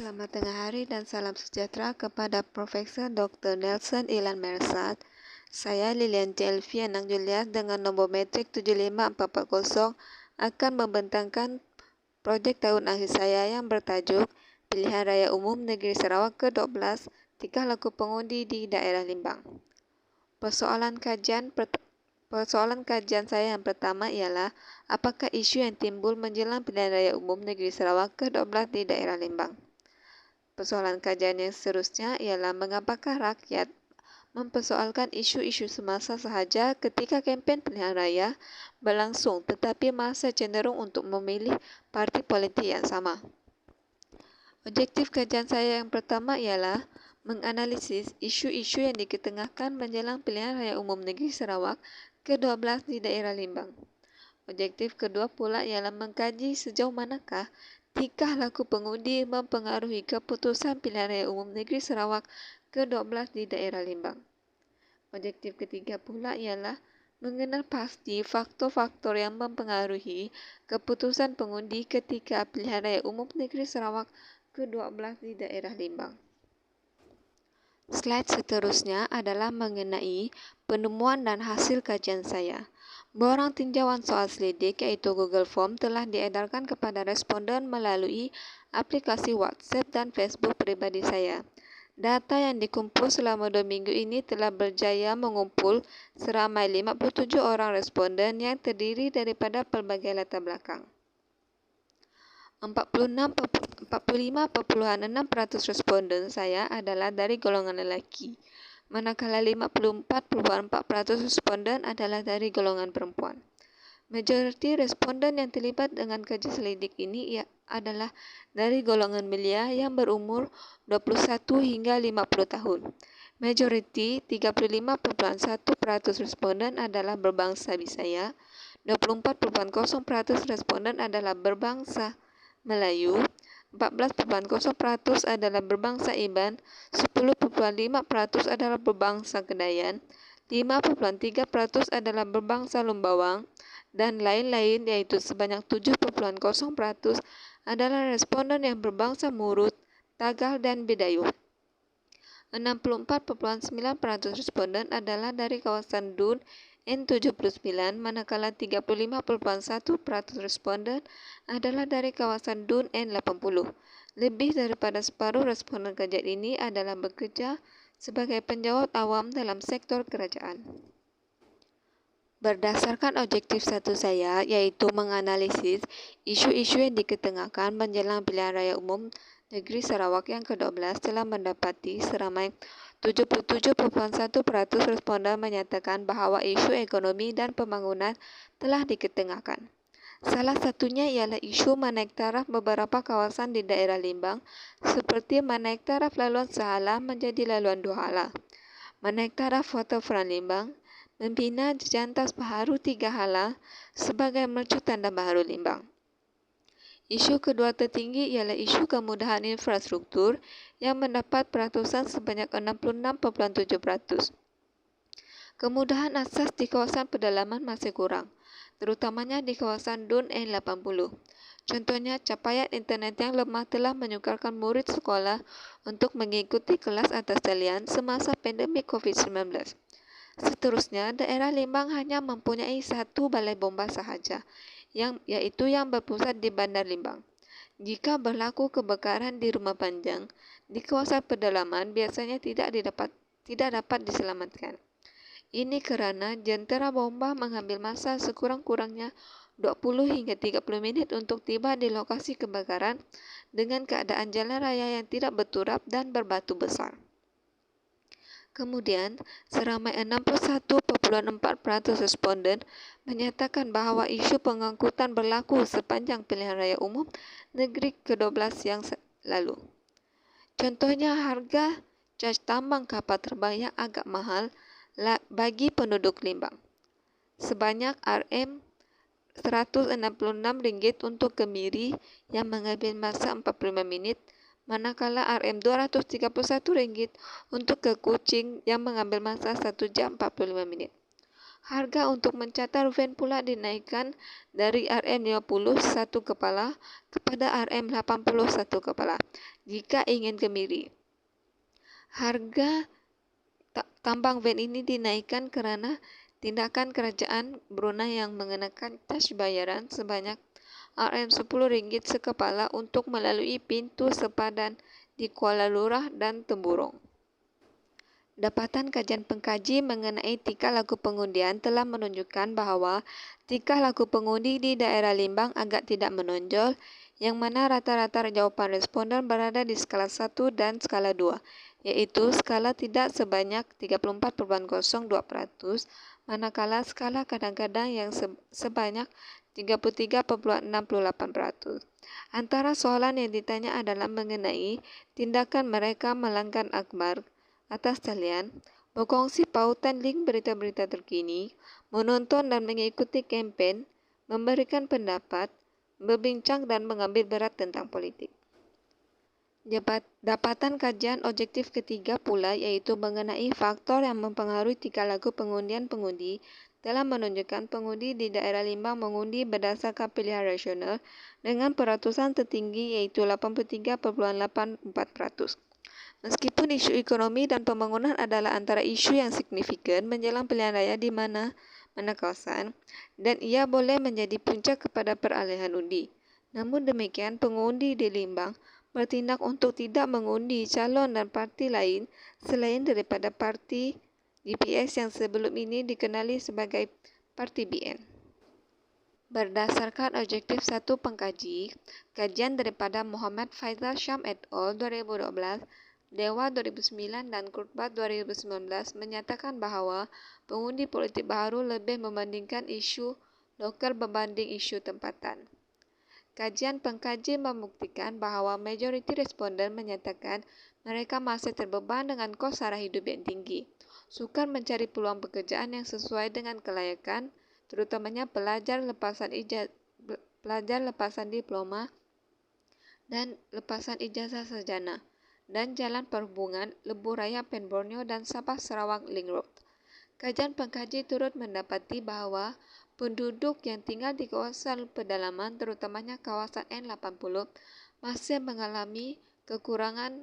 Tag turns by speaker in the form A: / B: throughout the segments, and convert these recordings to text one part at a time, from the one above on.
A: Selamat tengah hari dan salam sejahtera kepada Profesor Dr. Nelson Ilan Mersat. Saya Lilian Celvi Anang Julius dengan nombor metrik 75440 akan membentangkan proyek tahun akhir saya yang bertajuk Pilihan Raya Umum Negeri Sarawak ke-12, Tingkah Laku Pengundi di Daerah Limbang. Persoalan kajian saya yang pertama ialah apakah isu yang timbul menjelang pilihan raya umum negeri Sarawak ke-12 di daerah Limbang. Persoalan kajian yang seterusnya ialah mengapakah rakyat mempersoalkan isu-isu semasa sahaja ketika kempen pilihan raya berlangsung tetapi masa cenderung untuk memilih parti politik yang sama. Objektif kajian saya yang pertama ialah menganalisis isu-isu yang diketengahkan menjelang pilihan raya umum negeri Sarawak ke-12 di daerah Limbang. Objektif kedua pula ialah mengkaji sejauh manakah tingkah laku pengundi mempengaruhi keputusan pilihan raya umum negeri Sarawak ke-12 di daerah Limbang. Objektif ketiga pula ialah mengenal pasti faktor-faktor yang mempengaruhi keputusan pengundi ketika pilihan raya umum negeri Sarawak ke-12 di daerah Limbang. Slide seterusnya adalah mengenai penemuan dan hasil kajian saya. Borang tinjauan soal selidik iaitu Google Form telah diedarkan kepada responden melalui aplikasi WhatsApp dan Facebook pribadi saya. Data yang dikumpul selama 2 minggu ini telah berjaya mengumpul seramai 57 orang responden yang terdiri daripada pelbagai latar belakang. 45.6% responden saya adalah dari golongan lelaki, manakala 54.4% responden adalah dari golongan perempuan. Majoriti responden yang terlibat dengan kerja selidik ini adalah dari golongan belia yang berumur 21 hingga 50 tahun. Majoriti 35.1% responden adalah berbangsa Bisaya, 24.0% responden adalah berbangsa Melayu, 14.0% adalah berbangsa Iban, 10.5% adalah berbangsa Kedayan, 5.3% adalah berbangsa Lumbawang, dan lain-lain iaitu sebanyak 7.0% adalah responden yang berbangsa Murut, Tagal dan Bidayuh. 64.9% responden adalah dari kawasan Dun N79, manakala 35.1% responden adalah dari kawasan Dun N80. Lebih daripada separuh responden kajian ini adalah bekerja sebagai penjawat awam dalam sektor kerajaan. Berdasarkan objektif satu saya, iaitu menganalisis isu-isu yang diketengahkan menjelang pilihan raya umum negeri Sarawak yang ke-12 telah mendapati seramai 77.1% responden menyatakan bahawa isu ekonomi dan pembangunan telah diketengahkan. Salah satunya ialah isu menaik taraf beberapa kawasan di daerah Limbang seperti menaik taraf laluan sehala menjadi laluan dua hala, menaik taraf waterfront Limbang, membina jejantas baharu 3 hala sebagai mercu tanda baharu Limbang. Isu kedua tertinggi ialah isu kemudahan infrastruktur yang mendapat peratusan sebanyak 66.7%. Kemudahan asas di kawasan pedalaman masih kurang, terutamanya di kawasan Dun N80. Contohnya, capaian internet yang lemah telah menyukarkan murid sekolah untuk mengikuti kelas atas talian semasa pandemik COVID-19. Seterusnya, daerah Limbang hanya mempunyai satu balai bomba sahaja, iaitu yang berpusat di Bandar Limbang. Jika berlaku kebakaran di rumah panjang, di kawasan pedalaman biasanya tidak dapat diselamatkan. Ini kerana jentera bomba mengambil masa sekurang-kurangnya 20 hingga 30 minit untuk tiba di lokasi kebakaran dengan keadaan jalan raya yang tidak berturap dan berbatu besar. Kemudian, seramai 61.4% responden menyatakan bahawa isu pengangkutan berlaku sepanjang pilihan raya umum negeri ke-12 yang lalu. Contohnya, harga caj tambang kapal terbang yang agak mahal bagi penduduk Limbang. Sebanyak RM166 untuk Kemiri yang mengambil masa 45 minit, manakala RM231 untuk ke Kuching yang mengambil masa 1 jam 45 minit. Harga untuk mencatar van pula dinaikkan dari Rm50 satu kepala kepada Rm81 kepala jika ingin kemiri. Harga tambang van ini dinaikkan karena tindakan kerajaan Brunei yang mengenakan tas bayaran sebanyak Rm10 sekepala untuk melalui pintu sepadan di Kuala Lurah dan Temburong. Dapatan kajian pengkaji mengenai tingkah laku pengundian telah menunjukkan bahawa tingkah laku pengundi di daerah Limbang agak tidak menonjol, yang mana rata-rata jawapan responden berada di skala 1 dan skala 2, iaitu skala tidak sebanyak 34.02%, manakala skala kadang-kadang yang sebanyak 33.68%. Antara soalan yang ditanya adalah mengenai tindakan mereka melanggar akhbar atas talian, berkongsi pautan link berita-berita terkini, menonton dan mengikuti kempen, memberikan pendapat, berbincang dan mengambil berat tentang politik. Dapatan kajian objektif ketiga pula iaitu mengenai faktor yang mempengaruhi tingkah laku pengundian pengundi telah menunjukkan pengundi di daerah Limbang mengundi berdasarkan pilihan rasional dengan peratusan tertinggi iaitu 83.84%. Meskipun isu ekonomi dan pembangunan adalah antara isu yang signifikan menjelang pilihan raya di mana kawasan, dan ia boleh menjadi puncak kepada peralihan undi. Namun demikian, pengundi di Limbang bertindak untuk tidak mengundi calon dan parti lain selain daripada parti GPS yang sebelum ini dikenali sebagai Parti BN. Berdasarkan objektif satu pengkaji, kajian daripada Muhammad Faizal Syam et al. 2012, Dewa 2009 dan Kurbat 2019 menyatakan bahawa pengundi politik baharu lebih membandingkan isu lokal berbanding isu tempatan. Kajian pengkaji membuktikan bahawa majoriti responden menyatakan mereka masih terbeban dengan kos sara hidup yang tinggi, sukar mencari peluang pekerjaan yang sesuai dengan kelayakan, terutamanya pelajar lepasan diploma dan lepasan ijazah sarjana, dan jalan perhubungan Lebuh Raya Pen Borneo dan Sabah Sarawak Link Road. Kajian pengkaji turut mendapati bahawa penduduk yang tinggal di kawasan pedalaman, terutamanya kawasan N80, masih mengalami kekurangan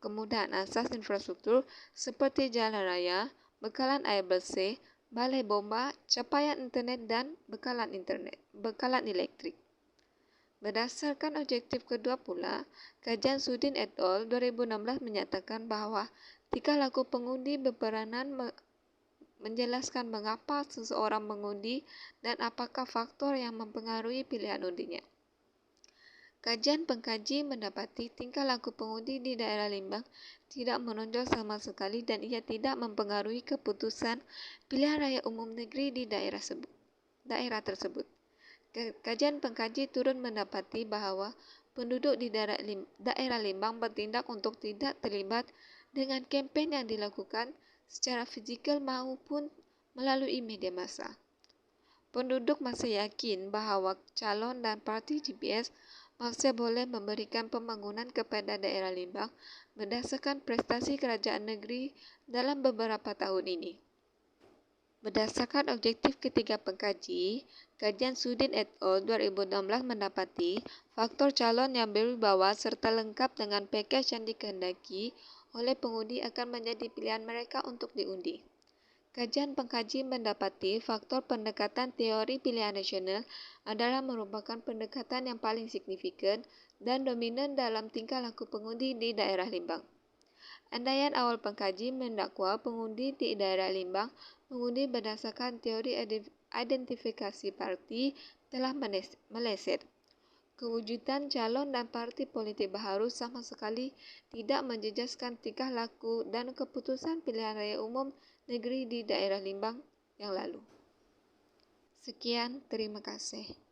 A: kemudahan asas infrastruktur seperti jalan raya, bekalan air bersih, balai bomba, capaian internet dan bekalan elektrik. Berdasarkan objektif kedua pula, kajian Sudin et al. 2016 menyatakan bahawa tingkah laku pengundi berperanan menjelaskan mengapa seseorang mengundi dan apakah faktor yang mempengaruhi pilihan undinya. Kajian pengkaji mendapati tingkah laku pengundi di daerah Limbang tidak menonjol sama sekali dan ia tidak mempengaruhi keputusan pilihan raya umum negeri di daerah tersebut. Kajian pengkaji turut mendapati bahawa penduduk di daerah Limbang bertindak untuk tidak terlibat dengan kempen yang dilakukan secara fizikal maupun melalui media massa. Penduduk masih yakin bahawa calon dan parti GPS masih boleh memberikan pembangunan kepada daerah Limbang berdasarkan prestasi kerajaan negeri dalam beberapa tahun ini. Berdasarkan objektif ketiga pengkaji, kajian Sudin et al. 2016 mendapati faktor calon yang berwibawa serta lengkap dengan pakej yang dikehendaki oleh pengundi akan menjadi pilihan mereka untuk diundi. Kajian pengkaji mendapati faktor pendekatan teori pilihan rasional adalah merupakan pendekatan yang paling signifikan dan dominan dalam tingkah laku pengundi di daerah Limbang. Andaian awal pengkaji mendakwa pengundi di daerah Limbang mengundi berdasarkan teori identifikasi parti telah meleset. Kewujudan calon dan parti politik baharu sama sekali tidak menjejaskan tingkah laku dan keputusan pilihan raya umum negeri di daerah Limbang yang lalu. Sekian, terima kasih.